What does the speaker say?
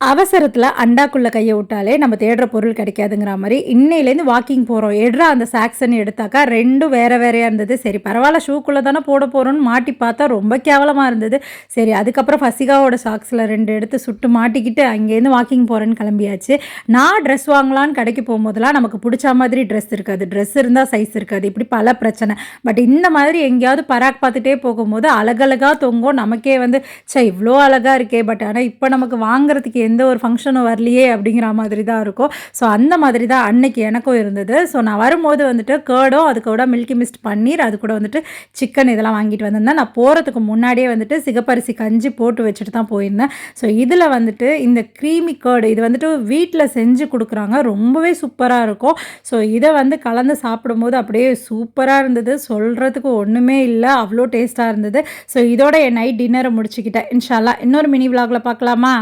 அவசரத்துல அண்டாக்குள்ள கைய விட்டாலே நம்ம தேடுற பொருள் கிடைக்காதுங்கிற மாரி, இன்னையிலேருந்து வாக்கிங் போறோம். எட்றா அந்த சாக்ஸ்ன்னு எடுத்தாக்கா 2ம் வேற வேறையா இருந்தது. சரி பரவால்ல ஷூக்குள்ள தானே போட போறோம்ன்னு மாட்டி பார்த்தா ரொம்ப கேவலமா இருந்தது. சரி அதுக்கப்புறம் ஃபசிகாவோட சாக்ஸ்ல 2 எடுத்து சுட்டு மாட்டிக்கிட்டு அங்கேருந்து வாக்கிங் போறேன்னு கிளம்பியாச்சு. நான் ட்ரெஸ் வாங்கலான்னு கடைக்கு போம்போதெல்லாம் நமக்கு புடிச்ச மாதிரி ட்ரெஸ் இருக்காது. ட்ரெஸ் இருந்தா சைஸ் இருக்காது. இப்படி பல பிரச்சனை. பட் இந்த மாதிரி எங்கேயாவது பராக் பார்த்துட்டே போகும்போது அழகழகா தொங்கும். நமக்கே வந்து ச்சே இவ்ளோ அழகா இருக்கே! பட் ஆனா இப்ப நமக்கு வாங்குறதுக்கு எந்த ஒரு ஃபங்ஷனும் வரலையே அப்படிங்கிற மாதிரி தான் இருக்கும். ஸோ அந்த மாதிரி தான் அன்னைக்கு எனக்கும் இருந்தது. ஸோ நான் வரும்போது வந்துட்டு கர்டும், அது கூட மில்கி மிஸ்ட் பன்னீர், அது கூட வந்துட்டு சிக்கன் இதெல்லாம் வாங்கிட்டு வந்திருந்தேன். நான் போறதுக்கு முன்னாடியே வந்துட்டு சிகப்பரிசி கஞ்சி போட்டு வச்சுட்டு தான் போயிருந்தேன். ஸோ இதில வந்துட்டு இந்த க்ரீமி கர்ட் இது வந்துட்டு வீட்ல செஞ்சு குடுக்குறாங்க. ரொம்பவே சூப்பரா இருக்கும். ஸோ இத வந்து கலந்து சாப்பிடும்போது அப்படியே சூப்பரா இருந்தது. சொல்றதுக்கு ஒண்ணுமே இல்ல. அவ்ளோ டேஸ்ட்டா இருந்தது. ஸோ இதோட என் நைட் டின்னர முடிச்சுக்கிட்டேன். இன்ஷா அல்லாஹ் இன்னொரு மினி விளாக்ல பார்க்கலாமா?